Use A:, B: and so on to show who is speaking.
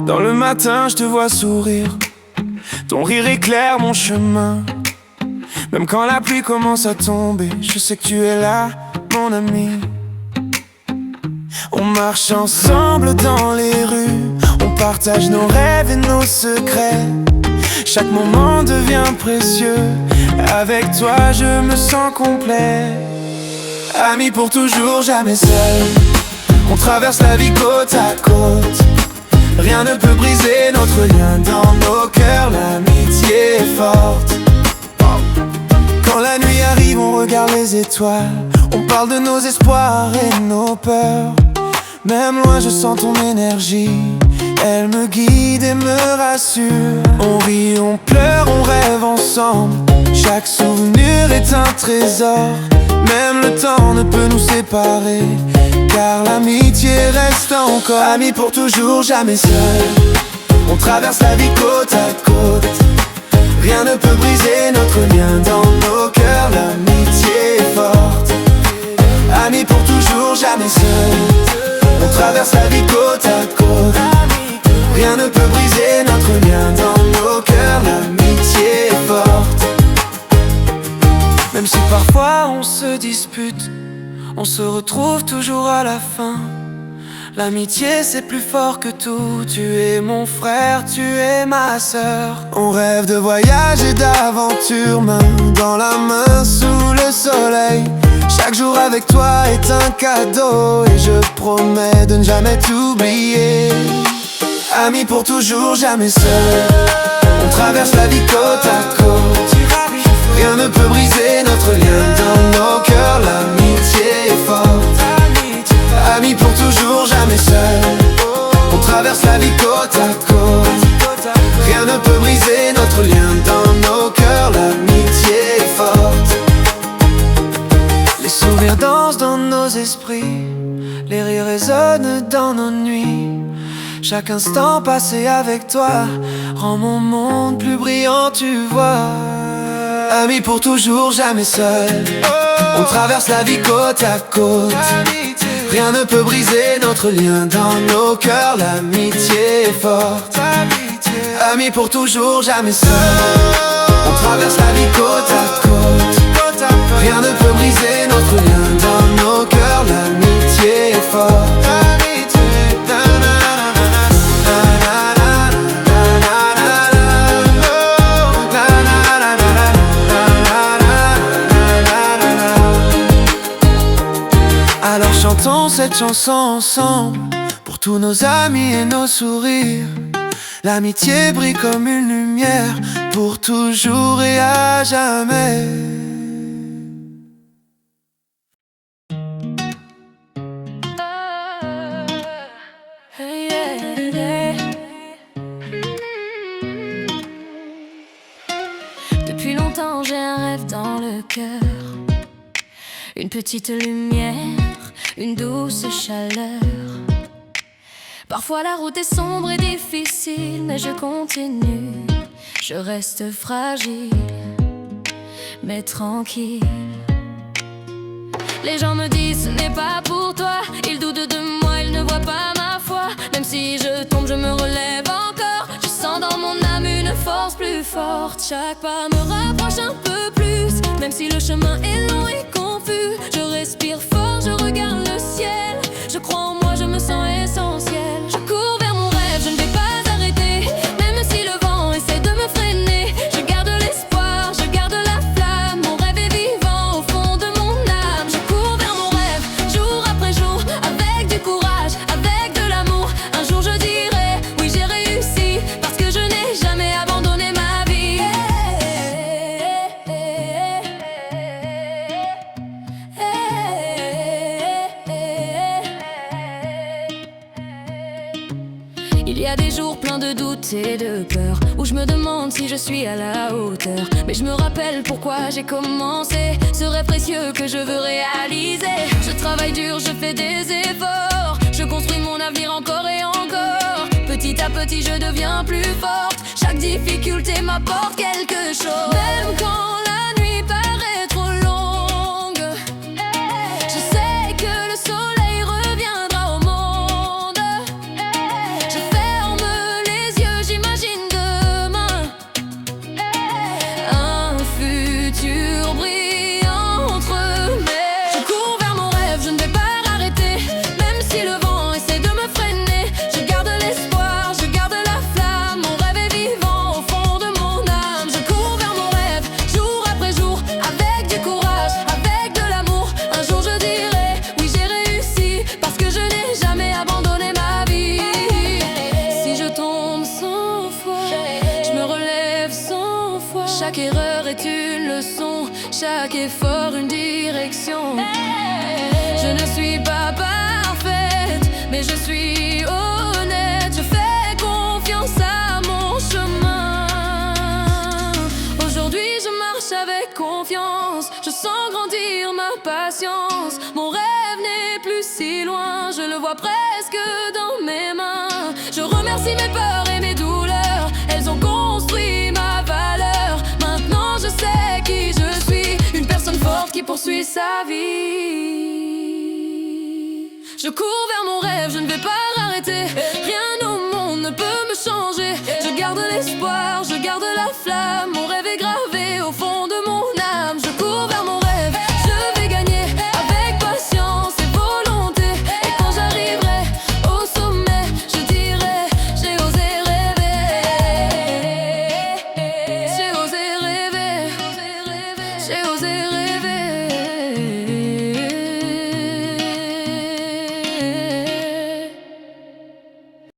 A: Dans le matin, je te vois sourire. Ton rire éclaire mon chemin. Même quand la pluie commence à tomber, je sais que tu es là, mon ami. On marche ensemble dans les rues, on partage nos rêves et nos secrets. Chaque moment devient précieux, avec toi je me sens complet. Amis pour toujours, jamais seul. On traverse la vie côte à côte. Rien ne peut briser notre lien dans nos cœurs, l'amitié est forte. Quand la nuit arrive, on regarde les étoiles. On parle de nos espoirs et nos peurs. Même loin, je sens ton énergie. Elle me guide et me rassure. On rit, on pleure, on rêve ensemble. Chaque souvenir est un trésor. Même le temps ne peut nous séparer, car l'amitié reste encore. Amis pour toujours, jamais seul. On traverse la vie côte à côte. Rien ne peut briser notre lien dans nos cœurs, l'amitié est forte. Amis pour toujours, jamais seul. On traverse la vie côte à côte. Rien ne peut briser notre lien dans nos cœurs, l'amitié est forte. Même si parfois on se dispute, on se retrouve toujours à la fin. L'amitié c'est plus fort que tout. Tu es mon frère, tu es ma sœur. On rêve de voyage et d'aventure, main dans la main sous le soleil. Chaque jour avec toi est un cadeau, et je promets de ne jamais t'oublier. Amis pour toujours, jamais seul. On traverse la vie côte à côte. Rien ne peut briser notre lien dans nos cœurs, l'amitié est forte. Amis pour toujours, jamais seul. On traverse la vie côte à côte. Rien ne peut briser notre lien dans nos cœurs, l'amitié est forte. Les souvenirs dansent dans nos esprits, les rires résonnent dans nos nuits. Chaque instant passé avec toi rend mon monde plus brillant, tu vois. Amis pour toujours, jamais seul. On traverse la vie côte à côte. Rien ne peut briser notre lien dans nos cœurs, l'amitié est forte. Amis pour toujours, jamais seul. On traverse la vie côte à côte. Rien ne peut briser notre lien dans nos cœurs, l'amitié est forte. Alors chantons cette chanson ensemble, pour tous nos amis et nos sourires. L'amitié brille comme une lumière, pour toujours et à jamais.
B: Depuis longtemps j'ai un rêve dans le cœur, une petite lumière, une douce chaleur. Parfois la route est sombre et difficile, mais je continue. Je reste fragile, mais tranquille. Les gens me disent ce n'est pas pour toi. Ils doutent de moi, ils ne voient pas ma foi. Même si je tombe, je me relève encore. Je sens dans mon âme une force plus forte. Chaque pas me rapproche un peu plus. Même si le chemin est long et confus, je respire fort, je regarde le ciel. Je crois en moi, je me sens essentiel. Je cours vers mon rêve, je ne vais pas arrêter. Même si le vent essaie de me freiner, je garde l'espoir, je garde la flamme. Mon rêve est vivant au fond de mon âme. Je cours vers mon rêve, jour après jour, avec du courage, avec de l'amour. Un jour je dirai, oui j'ai réussi, parce que je n'ai jamais abandonné ma vie. Il y a des jours pleins de doutes et de peur, où je me demande si je suis à la hauteur. Mais je me rappelle pourquoi j'ai commencé ce rêve précieux que je veux réaliser. Je travaille dur, je fais des efforts, je construis mon avenir encore et encore. Petit à petit je deviens plus forte, chaque difficulté m'apporte quelque Chaque erreur est une leçon, chaque effort une direction. Je ne suis pas parfaite, mais je suis honnête. Je fais confiance à mon chemin. Aujourd'hui je marche avec confiance, je sens grandir ma patience. Mon rêve n'est plus si loin, je le vois presque dans mes mains. Je remercie mes peurs et mes douleurs, elles ont construit ma valeur. Maintenant je sais qui je suis, une personne forte qui poursuit sa vie. Je cours vers mon rêve, je ne vais pas arrêter. Rien au monde ne peut me changer. Je garde l'espoir, je garde la flamme, mon rêve est gravé